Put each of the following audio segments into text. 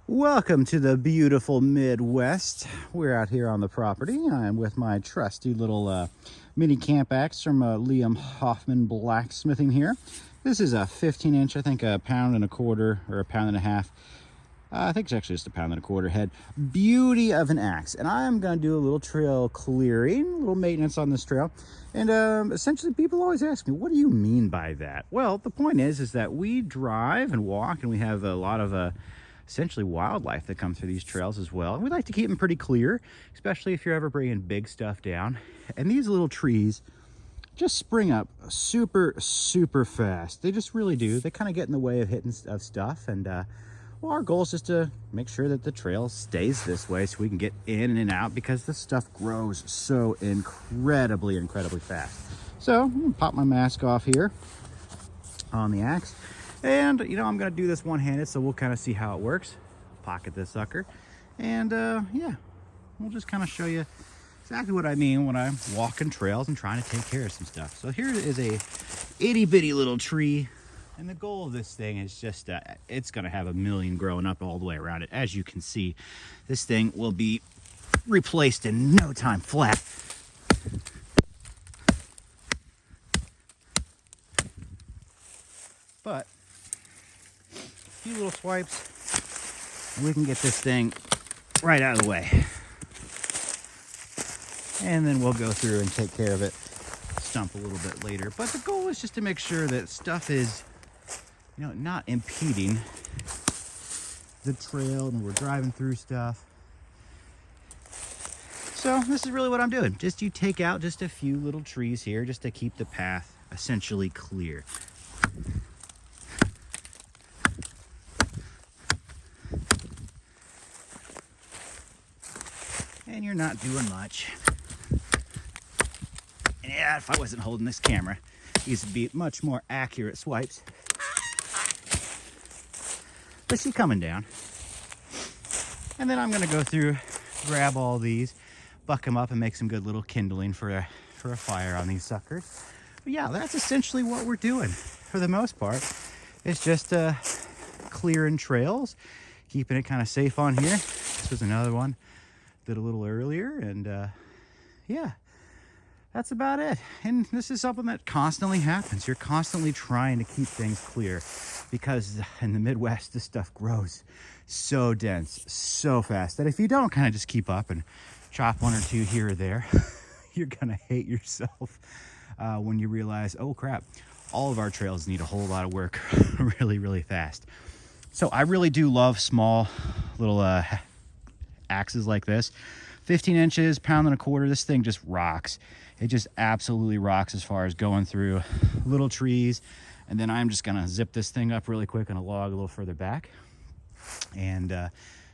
Welcome to the beautiful Midwest. We're out here on the property. I'm with my trusty little mini camp axe from Liam Hoffman Blacksmithing here. This is a 15-inch, I think a pound and a quarter or a pound and a half. I think it's actually just a pound and a quarter head. Beauty of an axe. And I'm going to do a little trail clearing, a little maintenance on this trail. And essentially people always ask me, what do you mean by that? Well, the point is that we drive and walk and we have a lot of essentially wildlife that comes through these trails as well. And we like to keep them pretty clear, especially if you're ever bringing big stuff down. And these little trees just spring up super fast. They just really do. They kind of get in the way of hitting stuff. And well, our goal is just to make sure that the trail stays this way so we can get in and out, because this stuff grows so incredibly fast. So I'm gonna pop my mask off here on the axe. And, you know, I'm going to do this one-handed, so we'll kind of see how it works. Pocket this sucker. And, yeah, we'll just kind of show you exactly what I mean when I'm walking trails and trying to take care of some stuff. So here is a itty-bitty little tree. And the goal of this thing is just, it's going to have a million growing up all the way around it. As you can see, this thing will be replaced in no time flat. But few little swipes and we can get this thing right out of the way, and then we'll go through and take care of it, stump a little bit later. But the goal is just to make sure that stuff is, you know, not impeding the trail and we're driving through stuff. So this is really what I'm doing. Just you take out just a few little trees here just to keep the path essentially clear. And you're not doing much. And yeah, if I wasn't holding this camera, these would be much more accurate swipes. But see, coming down. And then I'm gonna go through, grab all these, buck them up and make some good little kindling for a fire on these suckers. But yeah, that's essentially what we're doing for the most part. It's just clearing trails, keeping it kind of safe on here. This was another one did a little earlier, and yeah, that's about it. And this is something that constantly happens. You're constantly trying to keep things clear, because in the Midwest this stuff grows so dense so fast that if you don't kind of just keep up and chop one or two here or there, you're gonna hate yourself when you realize, oh crap, all of our trails need a whole lot of work really fast. So I really do love small little axes like this. 15 inches, pound and a quarter. This thing just rocks. It just absolutely rocks as far as going through little trees. And then I'm just gonna zip this thing up really quick on a log a little further back, and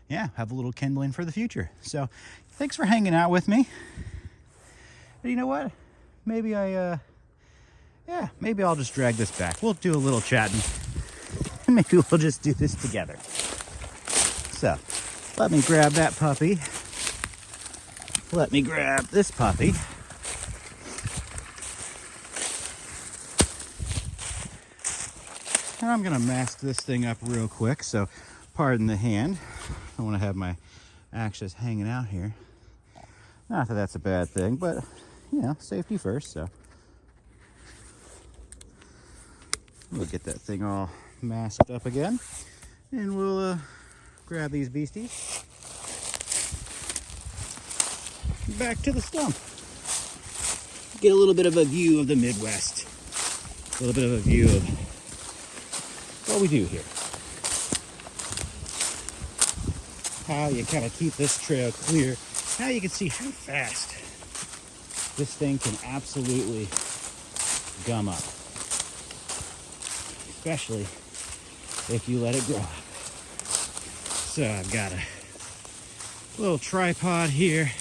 yeah, have a little kindling for the future. So thanks for hanging out with me. But you know what, maybe maybe I'll just drag this back. We'll do a little chatting and maybe we'll just do this together. So let me grab that puppy. Let me grab this puppy. And I'm gonna mask this thing up real quick, so pardon the hand. I want to have my axe just hanging out here. Not that that's a bad thing, but you know, safety first. So we'll get that thing all masked up again, and we'll grab these beasties. Back to the stump. Get a little bit of a view of the Midwest. A little bit of a view of what we do here. How you kind of keep this trail clear. Now you can see how fast this thing can absolutely gum up. Especially if you let it grow up. So I've got a little tripod here.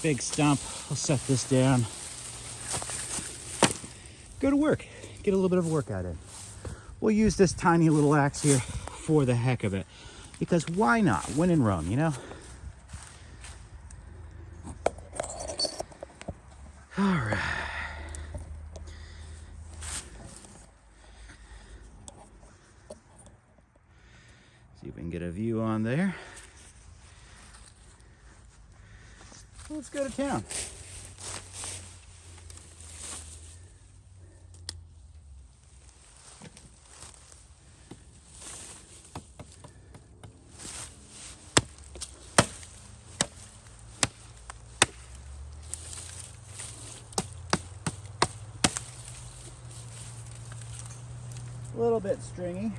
Big stump. I'll set this down. Go to work. Get a little bit of a workout in. We'll use this tiny little axe here for the heck of it, because why not? When in Rome, you know? All right. See if we can get a view on there. Let's go to town. A little bit stringy.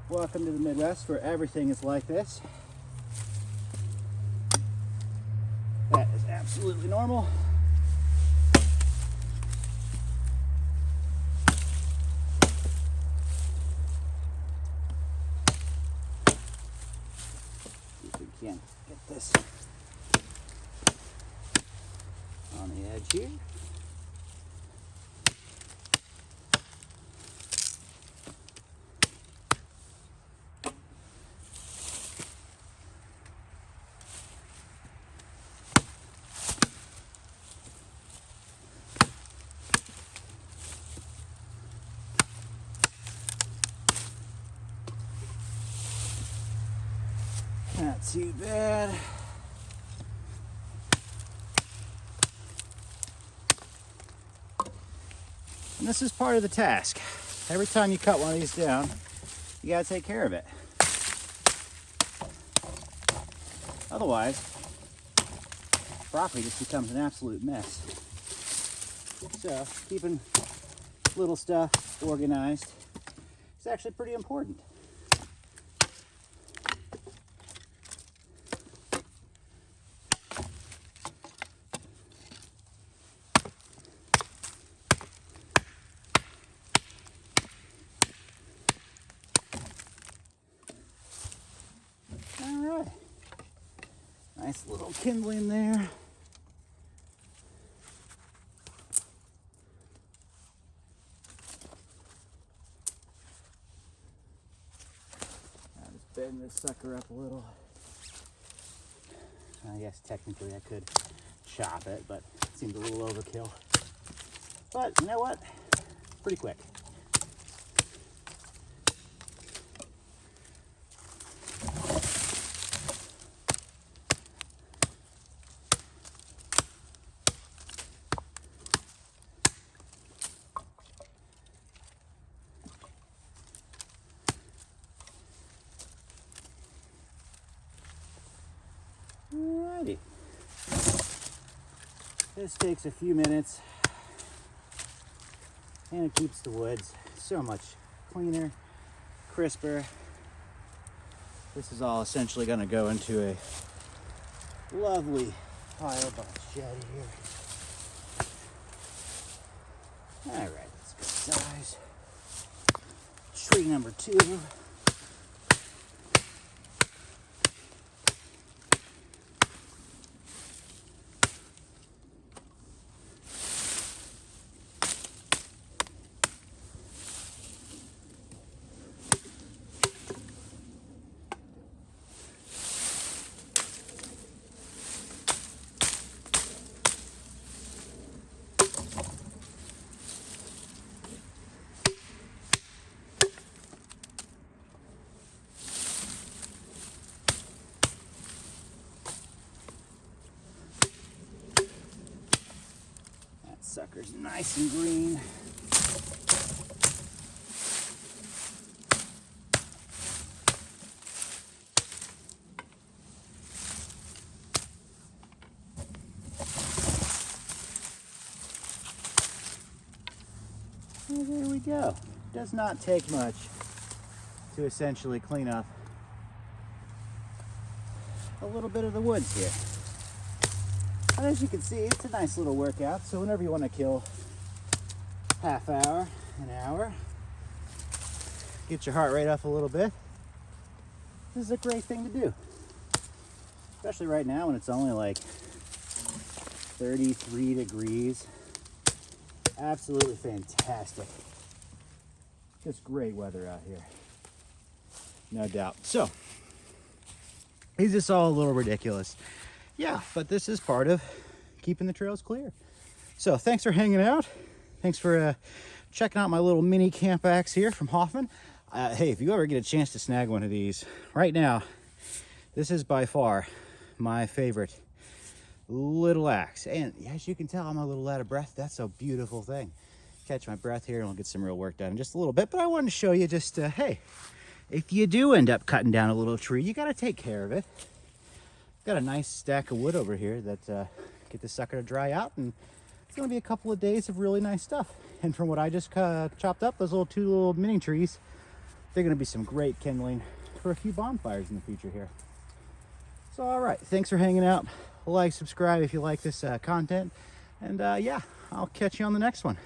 Welcome to the Midwest, where everything is like this. That is absolutely normal. See if we can get this on the edge here. Not too bad. And this is part of the task. Every time you cut one of these down, you gotta take care of it. Otherwise, property just becomes an absolute mess. So keeping little stuff organized is actually pretty important. All right, nice little kindling there. I'll just bend this sucker up a little. I guess technically I could chop it, but it seems a little overkill. But you know what? Pretty quick. Alrighty. This takes a few minutes and it keeps the woods so much cleaner, crisper. This is all essentially going to go into a lovely pile box shed here. Alright, let's go size. Tree number 2. Sucker's nice and green. And there we go. Does not take much to essentially clean up a little bit of the woods here. And as you can see, it's a nice little workout. So whenever you want to kill half hour, an hour, get your heart rate up a little bit, this is a great thing to do. Especially right now when it's only like 33 degrees. Absolutely fantastic. Just great weather out here. No doubt. So, is this all a little ridiculous? Yeah, but this is part of keeping the trails clear. So thanks for hanging out. Thanks for checking out my little mini camp axe here from Hoffman. Hey, if you ever get a chance to snag one of these, right now, this is by far my favorite little axe. And as you can tell, I'm a little out of breath. That's a beautiful thing. Catch my breath here and we'll get some real work done in just a little bit. But I wanted to show you just, hey, if you do end up cutting down a little tree, you got to take care of it. Got a nice stack of wood over here that get this sucker to dry out, and it's going to be a couple of days of really nice stuff. And from what I just chopped up, those two little mini trees, they're going to be some great kindling for a few bonfires in the future here. So, all right, thanks for hanging out. Like, subscribe if you like this content, and yeah, I'll catch you on the next one.